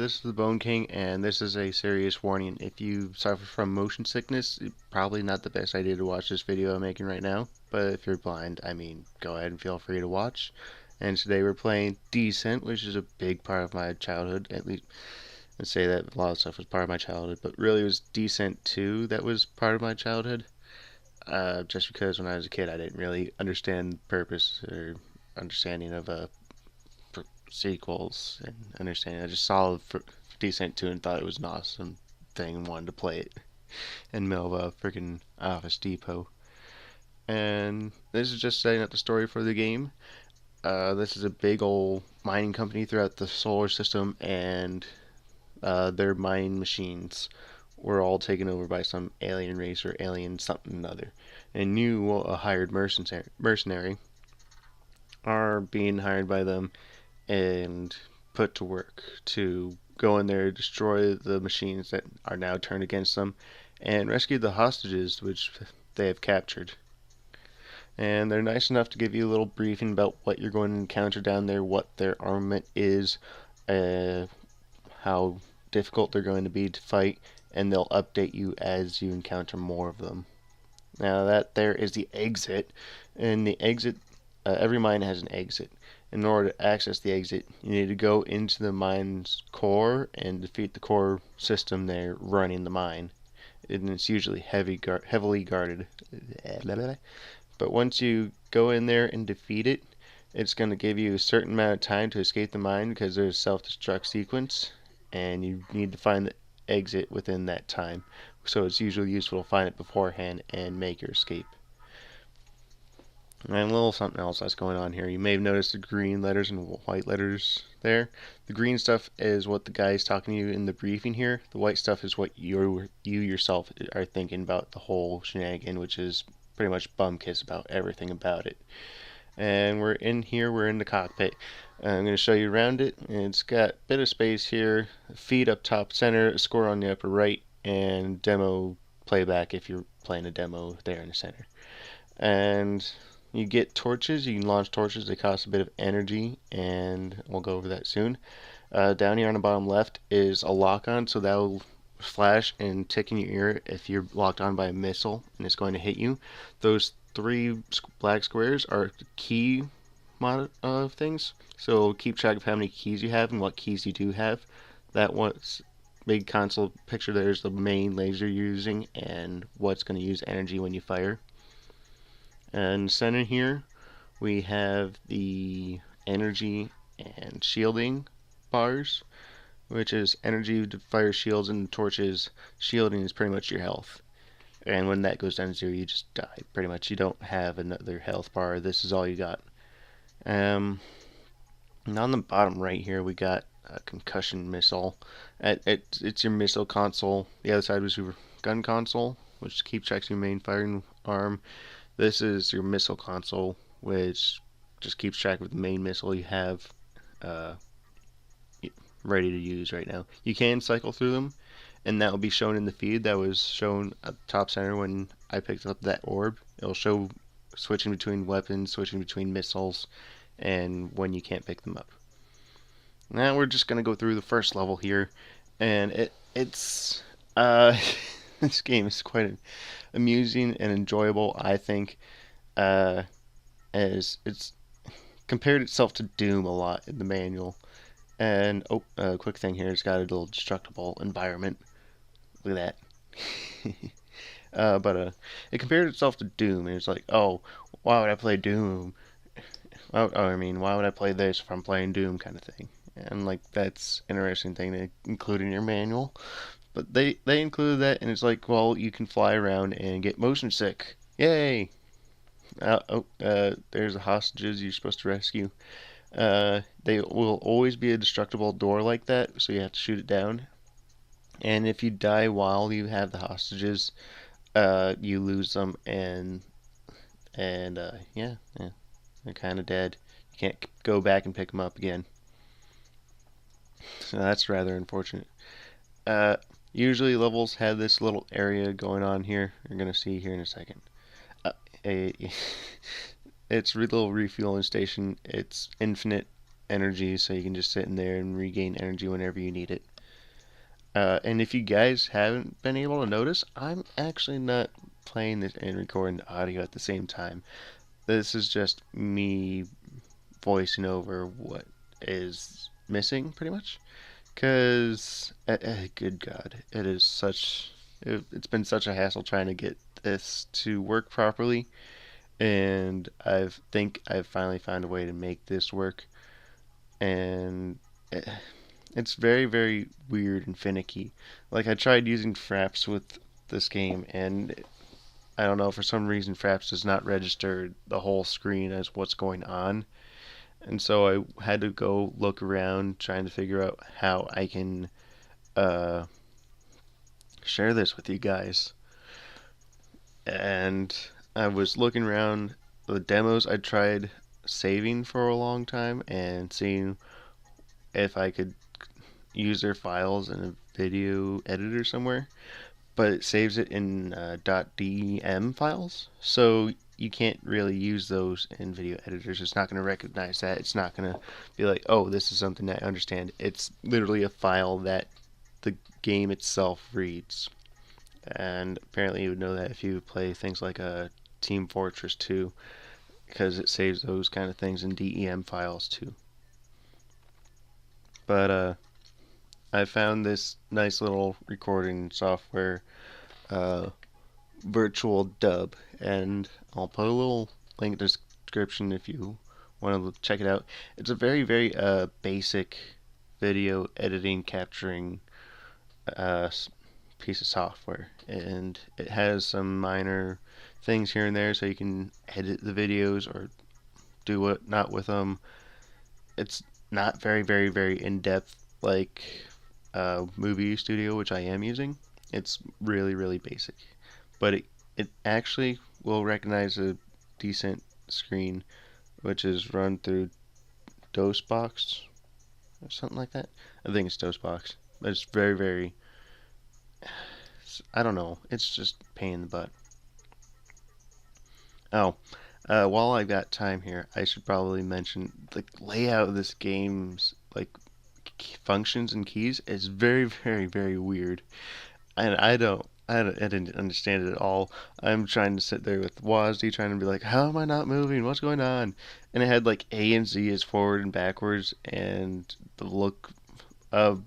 this is the Bone King, and this is a serious warning. If you suffer from motion sickness, it's probably not the best idea to watch this video I'm making right now. But if you're blind, I mean, go ahead and feel free to watch. And today we're playing Descent, which is a big part of my childhood. At least, let's say that a lot of stuff was part of my childhood, but really it was Descent 2 that was part of my childhood. Just because when I was a kid, I didn't really understand the purpose or understanding of sequels and understanding. I just saw Descent 2 and thought it was an awesome thing and wanted to play it in the middle of a freaking Office Depot. And this is just setting up the story for the game. This is a big old mining company throughout the solar system, and their mining machines were all taken over by some alien race or alien something or other. And you, a hired mercenary, are being hired by them and put to work to go in there, destroy the machines that are now turned against them, and rescue the hostages which they have captured. And they're nice enough to give you a little briefing about what you're going to encounter down there, what their armament is, how difficult they're going to be to fight, and they'll update you as you encounter more of them. Now that there is the exit, and the exit, every mine has an exit. In order to access the exit, you need to go into the mine's core and defeat the core system there running the mine. And it's usually heavily guarded. But once you go in there and defeat it, it's going to give you a certain amount of time to escape the mine because there's a self-destruct sequence, and you need to find the exit within that time. So it's usually useful to find it beforehand and make your escape. And a little something else that's going on here. You may have noticed the green letters and white letters there. The green stuff is what the guy is talking to you in the briefing here. The white stuff is what you yourself are thinking about the whole shenanigan, which is pretty much bum kiss about everything about it. And we're in here, we're in the cockpit. I'm going to show you around it. It's got a bit of space here, feed up top center, a score on the upper right, and demo playback if you're playing a demo there in the center. And you get torches. You can launch torches. They cost a bit of energy, and we'll go over that soon. Down here on the bottom left is a lock-on, so that will flash and tick in your ear if you're locked on by a missile and it's going to hit you. Those three black squares are the key mod of things, so keep track of how many keys you have and what keys you do have. That one's big console picture there is the main laser you're using and what's going to use energy when you fire. And center here we have the energy and shielding bars, which is energy to fire shields and torches. Shielding is pretty much your health, and when that goes down to 0 you just die pretty much. You don't have another health bar. This is all you got. And on the bottom right here we got a concussion missile. It's your missile console. The other side was your gun console, which keeps track of your main firing arm. This is your missile console, which just keeps track of the main missile you have ready to use right now. You can cycle through them, and that will be shown in the feed that was shown at the top center when I picked up that orb. It'll show switching between weapons, switching between missiles, and when you can't pick them up. Now we're just going to go through the first level here, and it's this game is quite amusing and enjoyable, I think, as it's compared itself to Doom a lot in the manual. And quick thing here, it's got a little destructible environment. Look at that. But it compared itself to Doom, and it's like, oh, why would I play Doom? Why would I play this if I'm playing Doom, kind of thing. And like, that's interesting thing to include in your manual. But they included that, and it's like, well, you can fly around and get motion sick. Yay! There's the hostages you're supposed to rescue. They will always be a destructible door like that, so you have to shoot it down. And if you die while you have the hostages, you lose them, and yeah, they're kind of dead. You can't go back and pick them up again. So that's rather unfortunate. Usually levels have this little area going on here. You're gonna see here in a second. It's a little refueling station. It's infinite energy, so you can just sit in there and regain energy whenever you need it. And if you guys haven't been able to notice, I'm actually not playing this and recording the audio at the same time. This is just me voicing over what is missing, pretty much. Because, good God, it's been such a hassle trying to get this to work properly, and I've finally found a way to make this work, and it's very, very weird and finicky. Like, I tried using Fraps with this game, and I don't know, for some reason Fraps does not register the whole screen as what's going on. And so I had to go look around trying to figure out how I can uh, share this with you guys. And I was looking around the demos I tried saving for a long time and seeing if I could use their files in a video editor somewhere, but it saves it in .dem files, so you can't really use those in video editors. It's not going to recognize that. It's not going to be like, oh, this is something that I understand. It's literally a file that the game itself reads. And apparently you would know that if you play things like Team Fortress 2, because it saves those kind of things in DEM files too. But I found this nice little recording software, uh, Virtual Dub, and I'll put a little link in the description if you want to check it out. It's a very, very basic video editing, capturing uh, piece of software, and it has some minor things here and there, so you can edit the videos or do what not with them. It's not very, very, very in depth like Movie Studio, which I am using. It's really, really basic, but it actually will recognize a decent screen, which is run through DOSBox or something like that. I think it's DOSBox, but it's very, very. I don't know. It's just pain in the butt. Oh, while I've got time here, I should probably mention the layout of this game's like functions and keys is very, very, very weird, and I didn't understand it at all. I'm trying to sit there with WASD, trying to be like, how am I not moving? What's going on? And it had like A and Z as forward and backwards, and the look of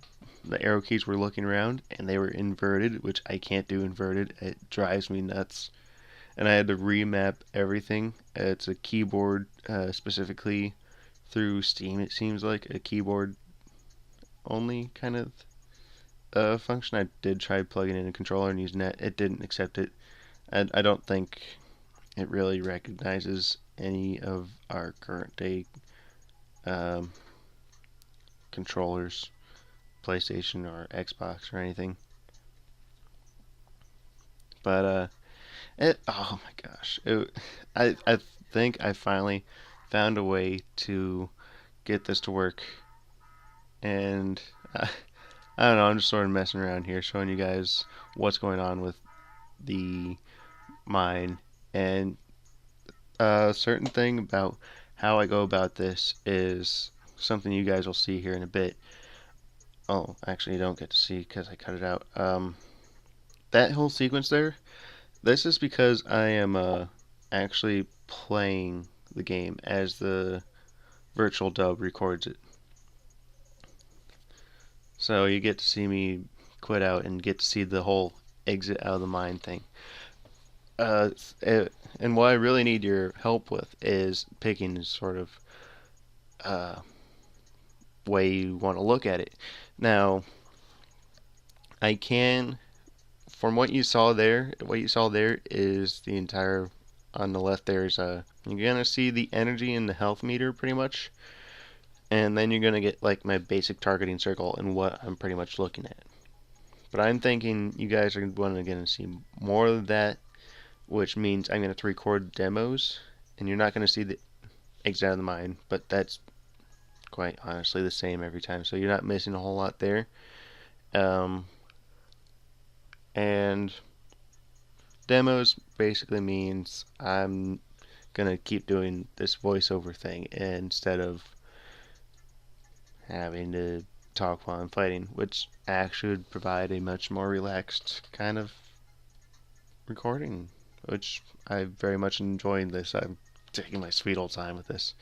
the arrow keys were looking around, and they were inverted, which I can't do inverted. It drives me nuts. And I had to remap everything. It's a keyboard, specifically through Steam. It seems like a keyboard only kind of function. I did try plugging in a controller and using that. It didn't accept it. And I don't think it really recognizes any of our current day um, controllers, PlayStation or Xbox or anything. But oh my gosh, I think I finally found a way to get this to work, and I don't know. I'm just sort of messing around here, showing you guys what's going on with the mine, and a certain thing about how I go about this is something you guys will see here in a bit. Oh, actually, you don't get to see because I cut it out. That whole sequence there. This is because I am actually playing the game as the virtual dub records it. So you get to see me quit out and get to see the whole exit out of the mine thing. Uh, and what I really need your help with is picking sort of uh, way you want to look at it. Now, I can, from what you saw there is the entire, on the left there's you're gonna see the energy and the health meter pretty much, and then you're gonna get like my basic targeting circle and what I'm pretty much looking at. But I'm thinking you guys are gonna see more of that, which means I'm gonna have to record demos, and you're not gonna see the exit out of the mine, but that's quite honestly the same every time, so you're not missing a whole lot there. Um, and demos basically means I'm gonna keep doing this voiceover thing instead of having to talk while I'm fighting, which actually would provide a much more relaxed kind of recording, which I very much enjoying this. I'm taking my sweet old time with this.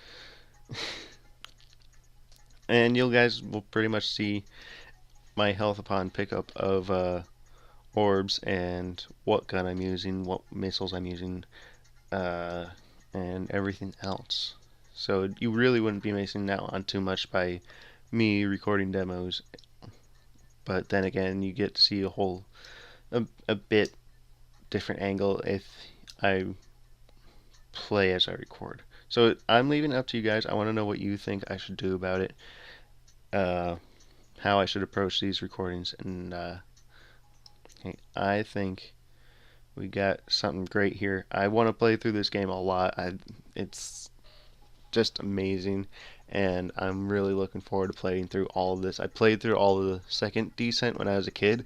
And you guys will pretty much see my health upon pickup of orbs and what gun I'm using, what missiles I'm using, uh, and everything else. So you really wouldn't be missing out on too much by me recording demos, but then again, you get to see a bit different angle if I play as I record. So I'm leaving it up to you guys. I want to know what you think I should do about it, uh, how I should approach these recordings, and I think we got something great here. I want to play through this game a lot. It's just amazing, and I'm really looking forward to playing through all of this. I played through all of the second Descent when I was a kid,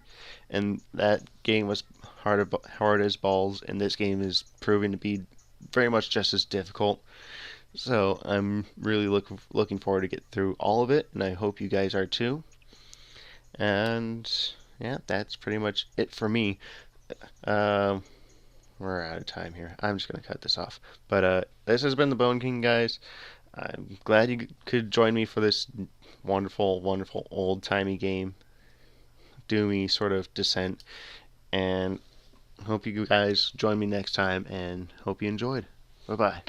and that game was hard as balls, and this game is proving to be very much just as difficult. So I'm really looking forward to get through all of it, and I hope you guys are too. And yeah, that's pretty much it for me. Um, we're out of time here. I'm just gonna cut this off. But this has been the Bone King, guys. I'm glad you could join me for this wonderful, wonderful old-timey game, doomy sort of Descent, and hope you guys join me next time, and hope you enjoyed. Bye bye.